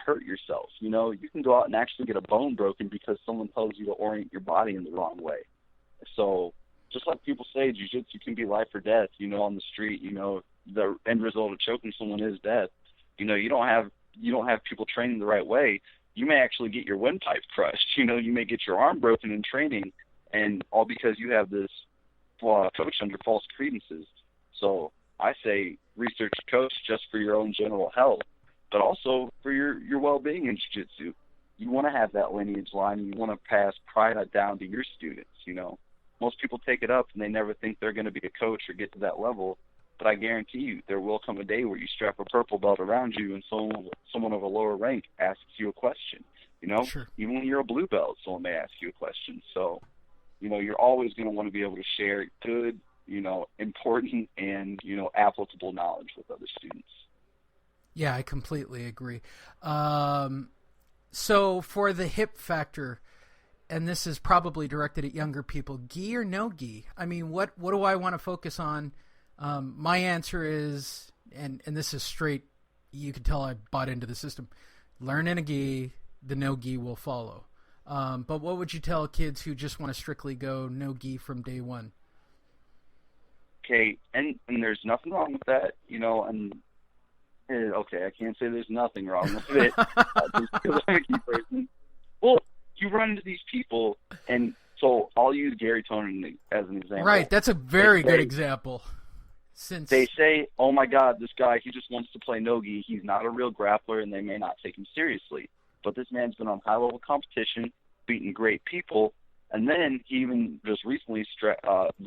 hurt yourself. You know, you can go out and actually get a bone broken because someone tells you to orient your body in the wrong way. So just like people say, jiu-jitsu can be life or death, you know, on the street. You know, the end result of choking someone is death. You know, you don't have people training the right way. You may actually get your windpipe crushed. You know, you may get your arm broken in training, and all because you have this coach under false credences. So I say research a coach just for your own general health, but also for your well-being in jiu-jitsu. You want to have that lineage line, and you want to pass pride down to your students, you know. Most people take it up, and they never think they're going to be a coach or get to that level. But I guarantee you there will come a day where you strap a purple belt around you and someone of a lower rank asks you a question. You know, Sure. Even when you're a blue belt, someone may ask you a question. So, you know, you're always going to want to be able to share good, you know, important and, you know, applicable knowledge with other students. Yeah, I completely agree. So for the hip factor, and this is probably directed at younger people, gi or no gi? I mean, what do I want to focus on? My answer is, and this is straight, you can tell I bought into the system, learn in a gi, the no gi will follow. But what would you tell kids who just want to strictly go no gi from day one? Okay, and there's nothing wrong with that, you know, and okay, I can't say there's nothing wrong with it, just because I'm a gi person. Well, you run into these people, and so I'll use Gary Tonin as an example. Right, that's a very good example. Since they say, oh my God, this guy, he just wants to play no-gi. He's not a real grappler, and they may not take him seriously. But this man's been on high-level competition, beating great people, and then he even just recently,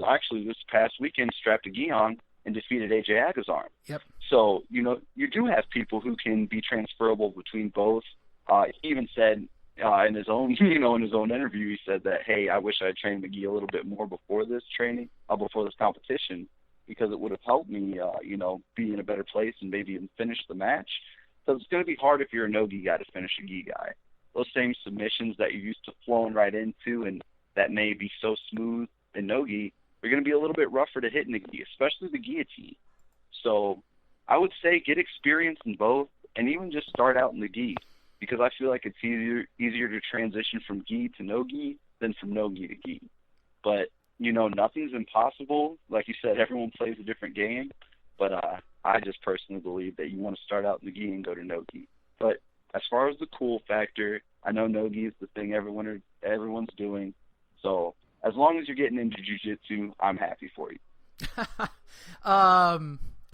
actually this past weekend, strapped a gi on and defeated A.J. Agazarm. Yep. So, you know, you do have people who can be transferable between both. He even said in his own, in his own interview, he said that, hey, I wish I had trained the gi a little bit more before this before this competition, because it would have helped me, be in a better place and maybe even finish the match. So it's going to be hard if you're a no-gi guy to finish a gi guy. Those same submissions that you're used to flowing right into and that may be so smooth in no-gi, are going to be a little bit rougher to hit in the gi, especially the guillotine. So I would say get experience in both and even just start out in the gi, because I feel like it's easier to transition from gi to no-gi than from no-gi to gi. But nothing's impossible. Like you said, everyone plays a different game. But I just personally believe that you want to start out in the gi and go to no-gi. But as far as the cool factor, I know no-gi is the thing everyone's doing. So as long as you're getting into jiu-jitsu, I'm happy for you.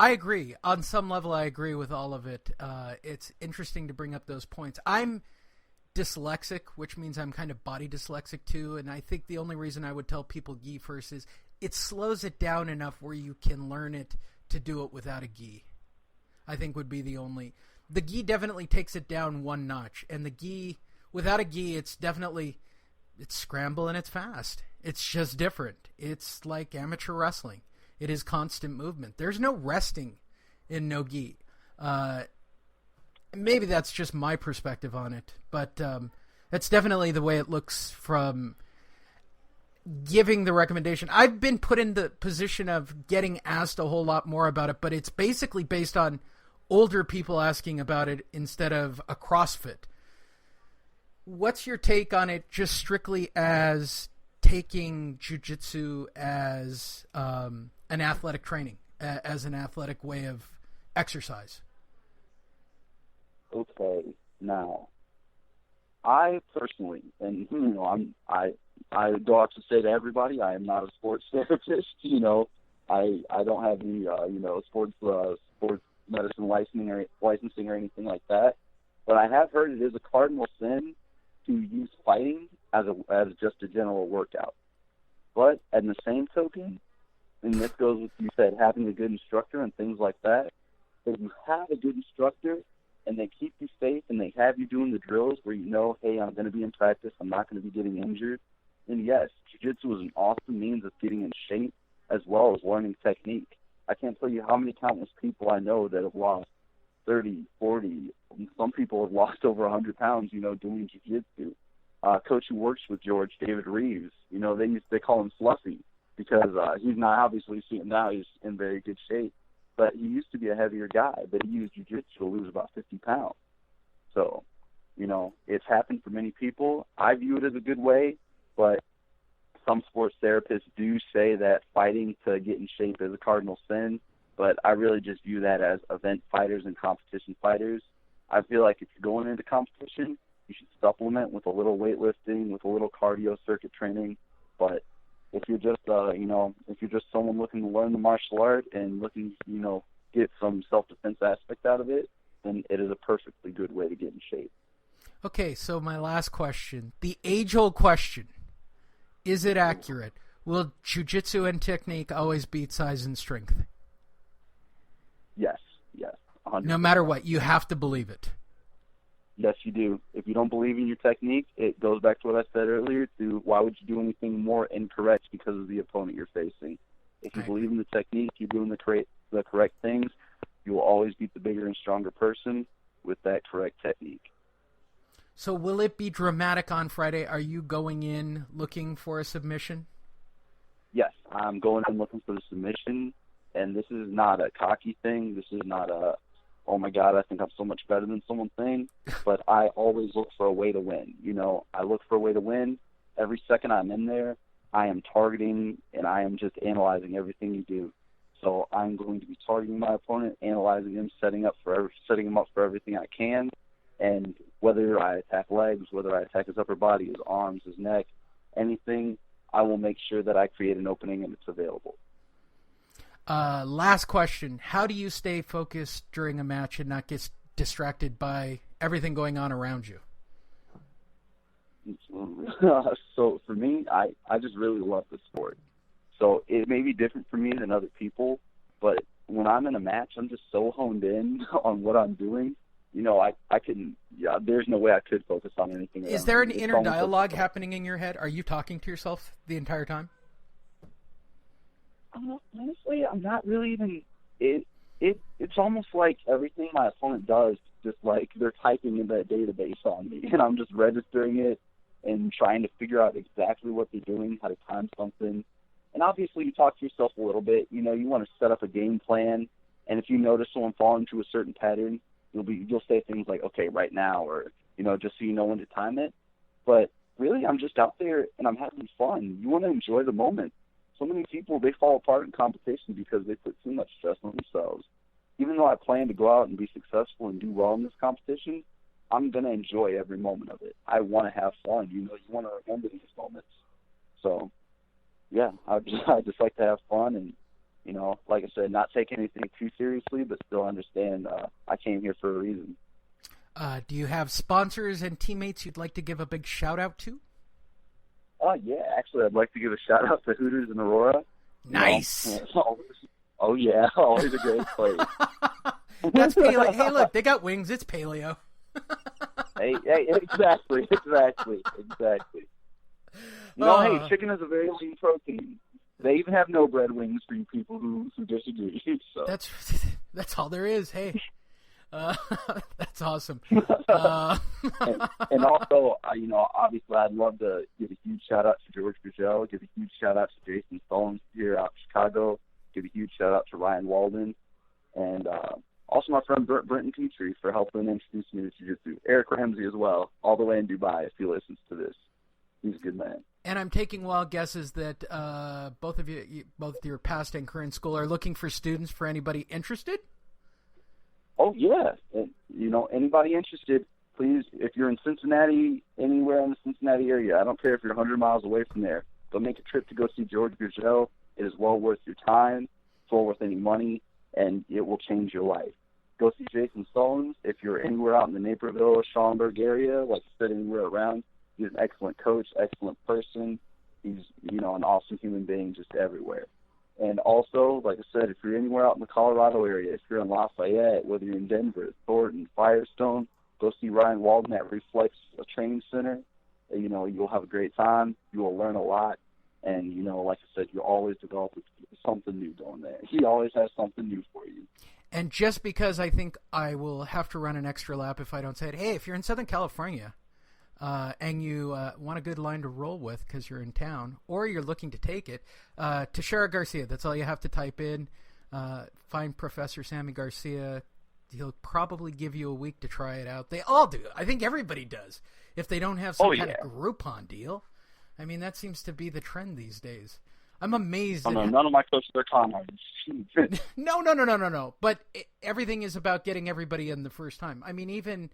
I agree. On some level, I agree with all of it. It's interesting to bring up those points. I'm dyslexic, which means I'm kind of body dyslexic too, and I think the only reason I would tell people gi first is it slows it down enough where you can learn it to do it without a gi. I think would be the gi definitely takes it down one notch, and the gi without a gi, it's scramble and it's fast. It's just different. It's like amateur wrestling. It is constant movement. There's no resting in no gi. Maybe that's just my perspective on it, but that's definitely the way it looks from giving the recommendation. I've been put in the position of getting asked a whole lot more about it, but it's basically based on older people asking about it instead of a CrossFit. What's your take on it, just strictly as taking jiu-jitsu as an athletic training, as an athletic way of exercise? Okay, now, I personally, and I go out to say to everybody, I am not a sports therapist. I don't have any sports medicine licensing or anything like that. But I have heard it is a cardinal sin to use fighting as just a general workout. But at the same token, and this goes with you said having a good instructor and things like that, if you have a good instructor and they keep you safe and they have you doing the drills where hey, I'm going to be in practice, I'm not going to be getting injured, then yes, jiu-jitsu is an awesome means of getting in shape as well as learning technique. I can't tell you how many countless people I know that have lost 30, 40, some people have lost over 100 pounds, doing jiu-jitsu. Coach who works with George, David Reeves, they call him Fluffy because he's not obviously seeing now he's in very good shape. But he used to be a heavier guy, but he used jiu-jitsu to lose about 50 pounds. So it's happened for many people. I view it as a good way, but some sports therapists do say that fighting to get in shape is a cardinal sin, but I really just view that as event fighters and competition fighters. I feel like if you're going into competition, you should supplement with a little weightlifting, with a little cardio circuit training. But if you're just, if you're just someone looking to learn the martial art and looking, get some self-defense aspect out of it, then it is a perfectly good way to get in shape. Okay, so my last question, the age-old question, is it accurate? Will jiu-jitsu and technique always beat size and strength? Yes, 100%. No matter what, you have to believe it. Yes, you do. If you don't believe in your technique, it goes back to what I said earlier, to why would you do anything more incorrect because of the opponent you're facing. If you believe in the technique, you're doing the correct things, you will always beat the bigger and stronger person with that correct technique. So will it be dramatic on Friday? Are you going in looking for a submission? Yes, I'm going in looking for the submission, and this is not a cocky thing. This is not a, oh my God, I think I'm so much better than someone thing, but I always look for a way to win. I look for a way to win. Every second I'm in there, I am targeting, and I am just analyzing everything you do. So I'm going to be targeting my opponent, analyzing him, setting him up for everything I can. And whether I attack legs, whether I attack his upper body, his arms, his neck, anything, I will make sure that I create an opening and it's available. Last question. How do you stay focused during a match and not get distracted by everything going on around you? So for me, I just really love the sport. So it may be different for me than other people, but when I'm in a match, I'm just so honed in on what I'm doing. There's no way I could focus on anything else. Is there an inner dialogue happening in your head? Are you talking to yourself the entire time? Honestly, I'm not really even. It's almost like everything my opponent does, just like they're typing in that database on me, and I'm just registering it and trying to figure out exactly what they're doing, how to time something. And obviously, you talk to yourself a little bit. You want to set up a game plan, and if you notice someone fall into a certain pattern, you'll say things like, okay, right now, or, just so you know when to time it. But really, I'm just out there and I'm having fun. You want to enjoy the moment. So many people, they fall apart in competition because they put too much stress on themselves. Even though I plan to go out and be successful and do well in this competition, I'm going to enjoy every moment of it. I want to have fun. You want to remember these moments. So, yeah, I just like to have fun and, like I said, not take anything too seriously, but still understand I came here for a reason. Do you have sponsors and teammates you'd like to give a big shout-out to? Yeah, actually, I'd like to give a shout-out to Hooters in Aurora. Nice. Oh, yeah, always a great place. That's paleo. Hey, look, they got wings. It's paleo. hey, exactly. Hey, chicken is a very lean protein. They even have no bread wings for you people who disagree. So. That's all there is. Hey, that's awesome. and also, obviously, I'd love to give a huge shout out to George Gurgel, give a huge shout out to Jason Stallings here out in Chicago, give a huge shout out to Ryan Walden, and also my friend Brenton Petrie for helping introduce me to jiu-jitsu. Eric Ramsey as well, all the way in Dubai if he listens to this. He's a good man. And I'm taking wild guesses that both of your past and current school are looking for students for anybody interested? Oh, yeah. And, anybody interested, please, if you're in Cincinnati, anywhere in the Cincinnati area, I don't care if you're 100 miles away from there, but make a trip to go see George Gurgel. It is well worth your time. It's well worth any money, and it will change your life. Go see Jason Stallings if you're anywhere out in the Naperville, Schaumburg area, like I said, anywhere around. He's an excellent coach, excellent person. He's, an awesome human being just everywhere. And also, like I said, if you're anywhere out in the Colorado area, if you're in Lafayette, whether you're in Denver, Thornton, Firestone, go see Ryan Walden at Reflex Training Center. You'll have a great time. You will learn a lot. And, like I said, you always develop something new going there. He always has something new for you. And just because I think I will have to run an extra lap if I don't say it, hey, if you're in Southern California, and you want a good line to roll with because you're in town, or you're looking to take it, Teixeira Garcia, that's all you have to type in. Find Professor Sammy Garcia, he'll probably give you a week to try it out. They all do. I think everybody does. If they don't have some kind of Groupon deal. I mean, that seems to be the trend these days. I'm amazed. Oh, no, none of my coaches are con artists. No. But everything is about getting everybody in the first time. I mean, even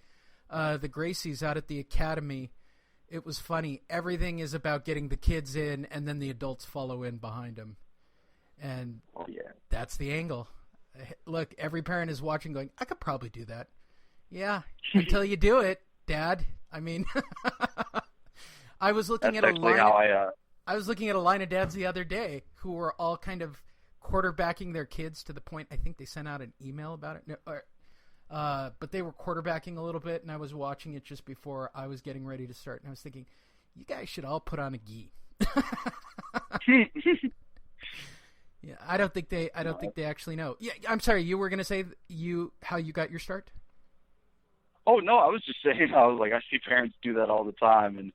the Gracies out at the academy, it was funny. Everything is about getting the kids in, and then the adults follow in behind them. And that's the angle. Look, every parent is watching going, I could probably do that. Yeah, until you do it, Dad. I mean, I was looking at a line of dads the other day who were all kind of quarterbacking their kids to the point, I think they sent out an email about it. But they were quarterbacking a little bit, and I was watching it just before I was getting ready to start, and I was thinking, you guys should all put on a gi. Yeah, I don't think they actually know. Yeah, I'm sorry. You were going to say how you got your start? Oh no, I was just saying. I was like, I see parents do that all the time, and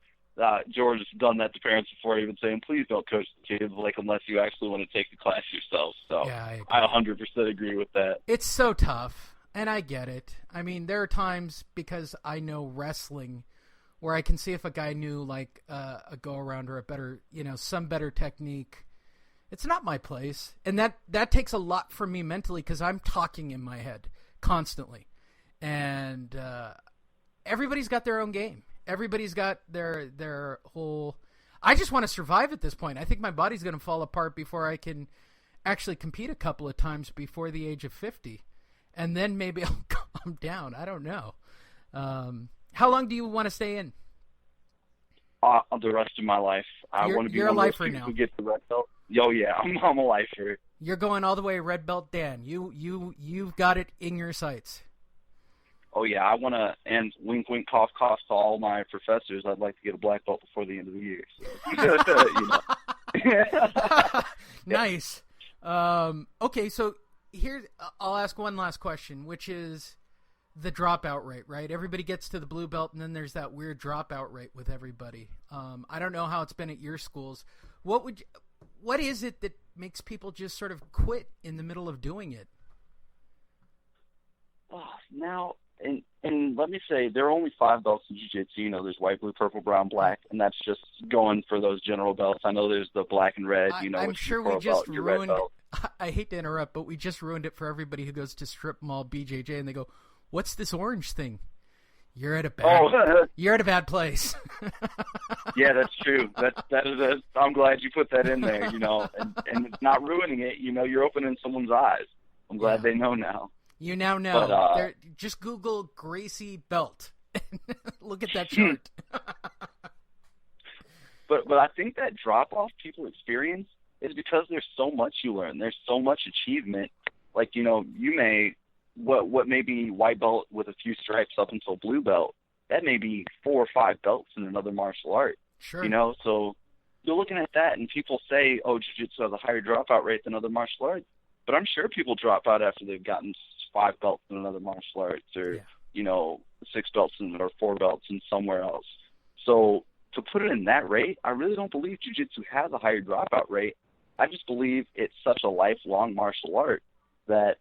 George has done that to parents before, even saying, "Please don't coach the kids, like unless you actually want to take the class yourself." So yeah, I 100% agree with that. It's so tough, and I get it. I mean, there are times because I know wrestling where I can see if a guy knew like a go around or a better, some better technique. It's not my place, and that takes a lot from me mentally because I'm talking in my head constantly, and everybody's got their own game. Everybody's got their whole. I just want to survive at this point. I think my body's going to fall apart before I can actually compete a couple of times before the age of 50, and then maybe I'll calm down. I don't know. How long do you want to stay in? The rest of my life. I want to be one of those people who gets the red belt. Oh yeah, I'm a lifer. You're going all the way red belt, Dan. You've got it in your sights. Oh yeah, I want to. And wink, wink, cough, cough to all my professors. I'd like to get a black belt before the end of the year. So. Nice. Okay, so here I'll ask one last question, which is the dropout rate. Right? Everybody gets to the blue belt, and then there's that weird dropout rate with everybody. I don't know how it's been at your schools. What is it that makes people just sort of quit in the middle of doing it? Now, and let me say, there are only 5 belts in jiu-jitsu. There's white, blue, purple, brown, black, and that's just going for those general belts. I know there's the black and red. I'm sure we just ruined. I hate to interrupt, but we just ruined it for everybody who goes to strip mall BJJ, and they go, "What's this orange thing?" You're at a bad place. Yeah, that's true. That is. I'm glad you put that in there. And it's not ruining it. You're opening someone's eyes. I'm glad they know now. You now know. But, just Google Gracie belt. Look at that chart. But I think that drop off people experience is because there's so much you learn. There's so much achievement. Like you may. What may be white belt with a few stripes up until blue belt, that may be 4 or 5 belts in another martial art. Sure. So you're looking at that, and people say, "Oh, jiu-jitsu has a higher dropout rate than other martial arts," but I'm sure people drop out after they've gotten 5 belts in another martial arts, or 6 belts or 4 belts in somewhere else. So to put it in that rate, I really don't believe jiu-jitsu has a higher dropout rate. I just believe it's such a lifelong martial art that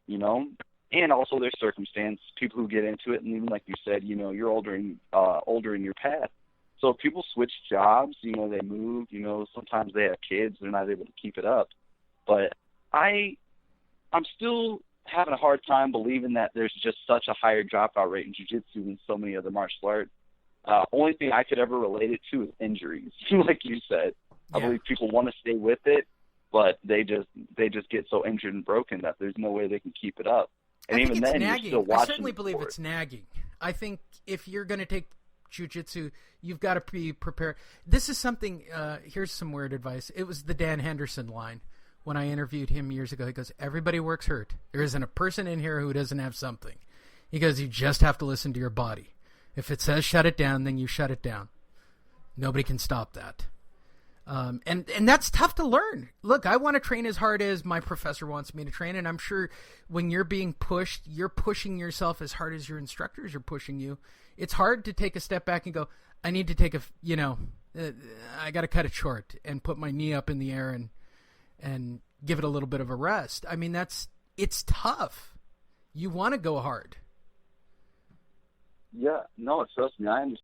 and also there's circumstance, people who get into it, and even like you said, you're older in your path. So if people switch jobs, they move, sometimes they have kids, they're not able to keep it up. But I'm still having a hard time believing that there's just such a higher dropout rate in jiu-jitsu than so many other martial arts. Only thing I could ever relate it to is injuries, like you said. I believe people want to stay with it, but they just get so injured and broken that there's no way they can keep it up. And even then, you're still watching. I certainly believe it's nagging. I think if you're going to take jiu-jitsu, you've got to be prepared. This is something, here's some weird advice. It was the Dan Henderson line when I interviewed him years ago. He goes, "Everybody works hurt. There isn't a person in here who doesn't have something." He goes, "You just have to listen to your body. If it says shut it down, then you shut it down. Nobody can stop that." And that's tough to learn. Look, I want to train as hard as my professor wants me to train, and I'm sure when you're being pushed, you're pushing yourself as hard as your instructors are pushing you. It's hard to take a step back and go, I need to take I got to cut it short and put my knee up in the air and give it a little bit of a rest. I mean, it's tough. You want to go hard. Yeah, no, trust me, I understand.